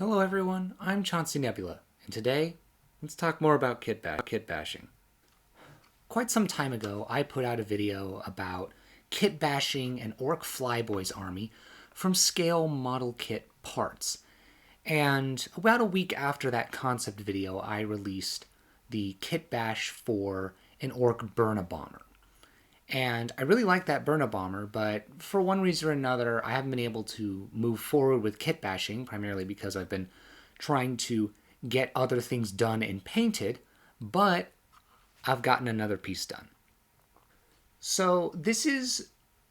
Hello everyone, I'm Chauncey Nebula, and today, let's talk more about kitbashing. Quite some time ago, I put out a video about kitbashing an Ork Flyboy's army from scale model kit parts. And about a week after that concept video, I released the kitbash for an Ork Burna Bomber. And I really like that Burna Bomber, but for one reason or another, I haven't been able to move forward with kit bashing, primarily because I've been trying to get other things done and painted, but I've gotten another piece done. So this is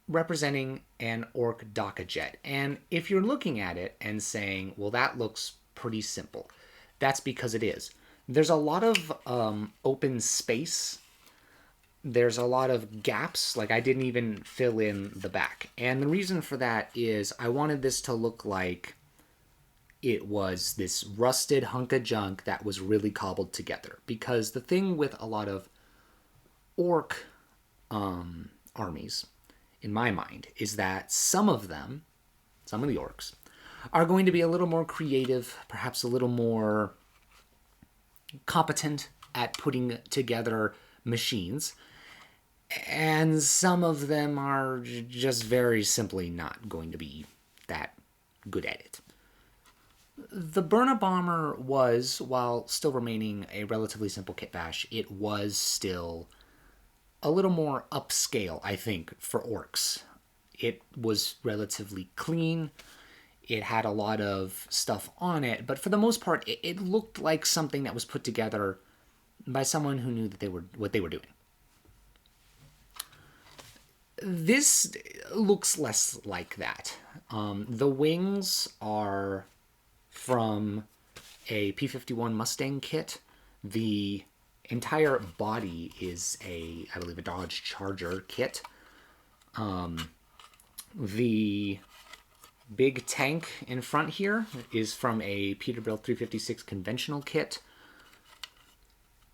representing an Ork Dakkajet, and if you're looking at it and saying, well, that looks pretty simple, that's because it is. There's a lot of open space. There's a lot of gaps, like I didn't even fill in the back. And the reason for that is I wanted this to look like it was this rusted hunk of junk that was really cobbled together. Because the thing with a lot of Ork armies, in my mind, is that some of the Orks, are going to be a little more creative, perhaps a little more competent at putting together machines, and some of them are just very simply not going to be that good at it. The Burna Bomber was, while still remaining a relatively simple kit bash, it was still a little more upscale, I think, for orcs. It was relatively clean. It had a lot of stuff on it, but for the most part, it looked like something that was put together by someone who knew that what they were doing. This looks less like that. The wings are from a P-51 Mustang kit. The entire body is I believe, a Dodge Charger kit. The big tank in front here is from a Peterbilt 356 conventional kit.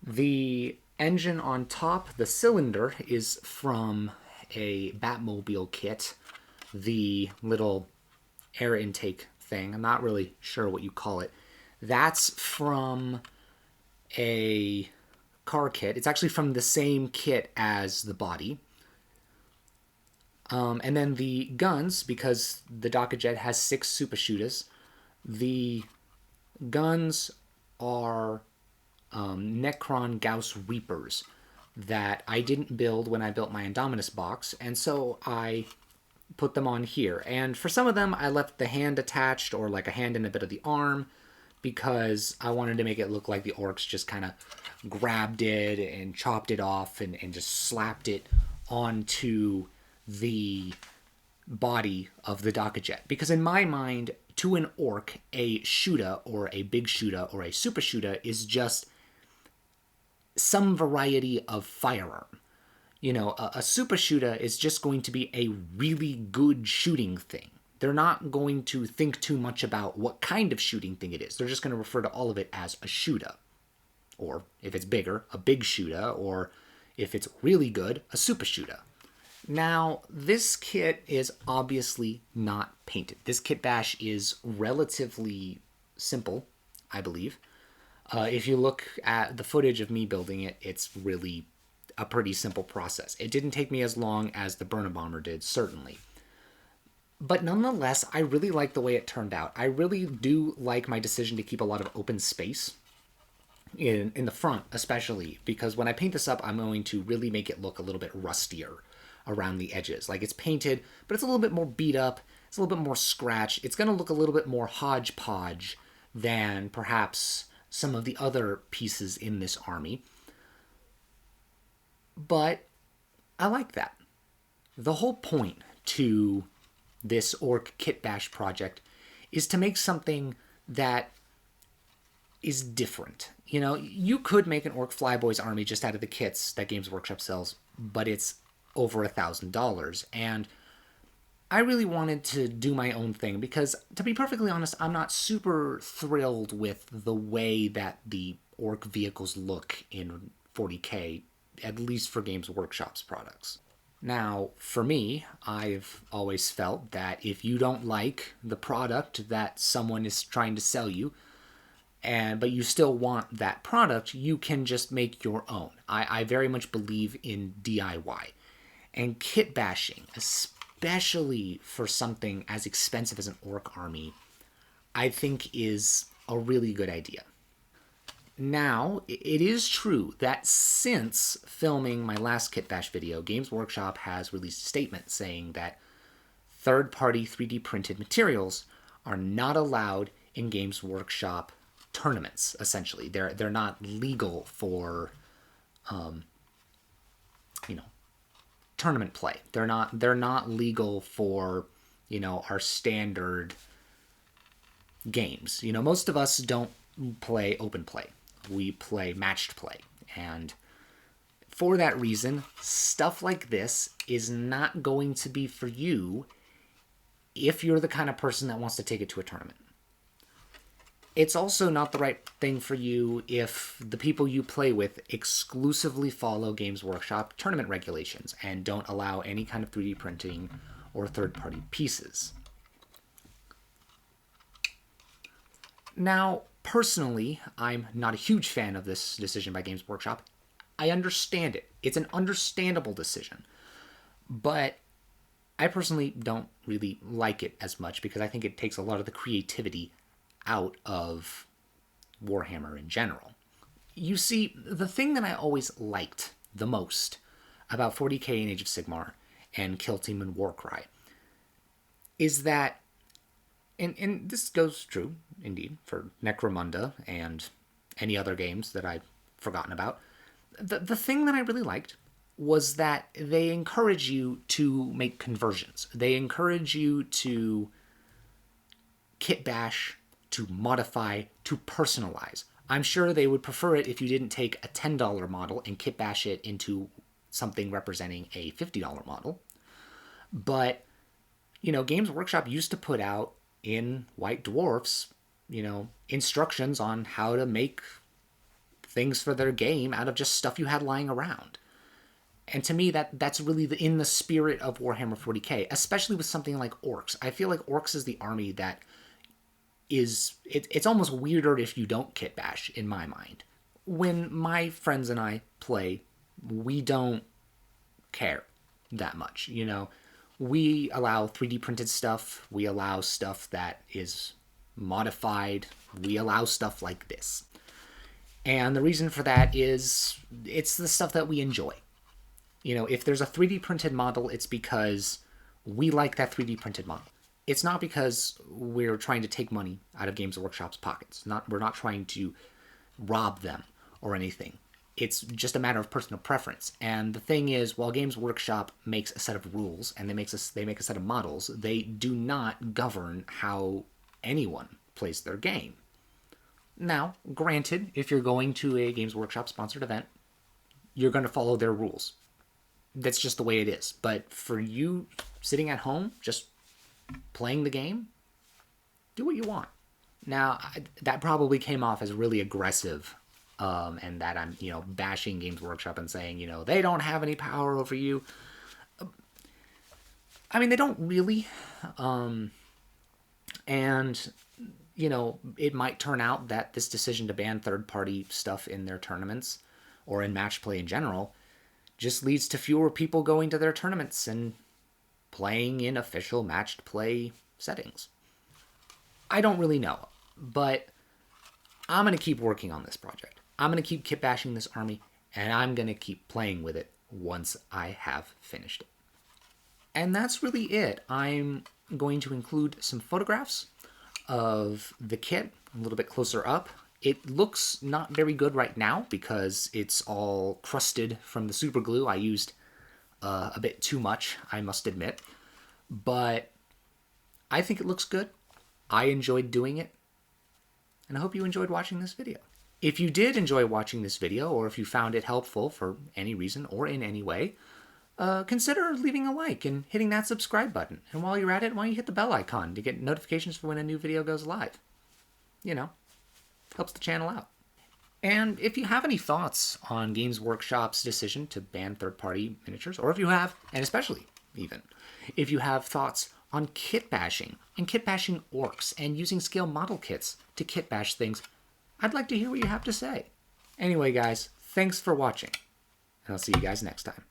The engine on top, the cylinder, is from a Batmobile kit. The little air intake thing, I'm not really sure what you call it, that's from a car kit. It's actually from the same kit as the body. And then the guns, because the Dakkajet has 6 super shooters, the guns are Necron Gauss Reapers that I didn't build when I built my Indominus box, and so I put them on here. And for some of them, I left the hand attached, or like a hand and a bit of the arm, because I wanted to make it look like the orcs just kind of grabbed it and chopped it off and just slapped it onto the body of the Dakkajet. Because in my mind, to an orc, a shooter or a big shooter or a super shooter is just some variety of firearm. You know, a super shooter is just going to be a really good shooting thing. They're not going to think too much about what kind of shooting thing it is. They're just going to refer to all of it as a shooter. Or, if it's bigger, a big shooter. Or, if it's really good, a super shooter. Now, this kit is obviously not painted. This kit bash is relatively simple, I believe. If you look at the footage of me building it, it's really a pretty simple process. It didn't take me as long as the Burna Bomber did, certainly. But nonetheless, I really like the way it turned out. I really do like my decision to keep a lot of open space in the front, especially, because when I paint this up, I'm going to really make it look a little bit rustier around the edges. Like, it's painted, but it's a little bit more beat up, it's a little bit more scratched. It's going to look a little bit more hodgepodge than perhaps some of the other pieces in this army. But I like that. The whole point to this Ork Kit Bash project is to make something that is different. You know, you could make an Ork Flyboys army just out of the kits that Games Workshop sells, but it's over $1,000. And I really wanted to do my own thing because, to be perfectly honest, I'm not super thrilled with the way that the Ork vehicles look in 40K, at least for Games Workshop's products. Now, for me, I've always felt that if you don't like the product that someone is trying to sell you, but you still want that product, you can just make your own. I very much believe in DIY. And kit bashing, especially for something as expensive as an orc army, I think is a really good idea. Now, it is true that since filming my last Kit Bash video, Games Workshop has released a statement saying that third-party 3D printed materials are not allowed in Games Workshop tournaments. Essentially, they're not legal for, tournament play. They're not legal for, our standard games. Most of us don't play open play. We play matched play. And for that reason, stuff like this is not going to be for you if you're the kind of person that wants to take it to a tournament. It's also not the right thing for you if the people you play with exclusively follow Games Workshop tournament regulations and don't allow any kind of 3D printing or third-party pieces. Now, personally, I'm not a huge fan of this decision by Games Workshop. I understand it. It's an understandable decision. But I personally don't really like it as much because I think it takes a lot of the creativity out of Warhammer in general. You see, the thing that I always liked the most about 40k and Age of Sigmar and Kill Team and Warcry is that, and this goes true, indeed, for Necromunda and any other games that I've forgotten about, the thing that I really liked was that they encourage you to make conversions. They encourage you to kit bash, to modify, to personalize. I'm sure they would prefer it if you didn't take a $10 model and kit bash it into something representing a $50 model. But, Games Workshop used to put out in White Dwarfs, instructions on how to make things for their game out of just stuff you had lying around. And to me, that's really in the spirit of Warhammer 40k, especially with something like Orcs. I feel like Orcs is the army that it's almost weirder if you don't kit bash, in my mind. When my friends and I play, we don't care that much, We allow 3D printed stuff. We allow stuff that is modified. We allow stuff like this. And the reason for that is it's the stuff that we enjoy. If there's a 3D printed model, it's because we like that 3D printed model. It's not because we're trying to take money out of Games Workshop's pockets. We're not trying to rob them or anything. It's just a matter of personal preference. And the thing is, while Games Workshop makes a set of rules and they make a set of models, they do not govern how anyone plays their game. Now, granted, if you're going to a Games Workshop sponsored event, you're going to follow their rules. That's just the way it is. But for you sitting at home, just playing the game, do what you want. Now, that probably came off as really aggressive, and that I'm, bashing Games Workshop and saying, they don't have any power over you. I mean, they don't really. And, it might turn out that this decision to ban third-party stuff in their tournaments, or in match play in general, just leads to fewer people going to their tournaments and playing in official matched play settings. I don't really know, but I'm going to keep working on this project. I'm going to keep kit bashing this army, and I'm going to keep playing with it once I have finished it. And that's really it. I'm going to include some photographs of the kit a little bit closer up. It looks not very good right now because it's all crusted from the super glue. I used a bit too much, I must admit. But I think it looks good. I enjoyed doing it. And I hope you enjoyed watching this video. If you did enjoy watching this video, or if you found it helpful for any reason or in any way, consider leaving a like and hitting that subscribe button. And while you're at it, why don't you hit the bell icon to get notifications for when a new video goes live? Helps the channel out. And if you have any thoughts on Games Workshop's decision to ban third-party miniatures, or if you have, and especially even, if you have thoughts on kit bashing and kit bashing orcs and using scale model kits to kit bash things, I'd like to hear what you have to say. Anyway, guys, thanks for watching, and I'll see you guys next time.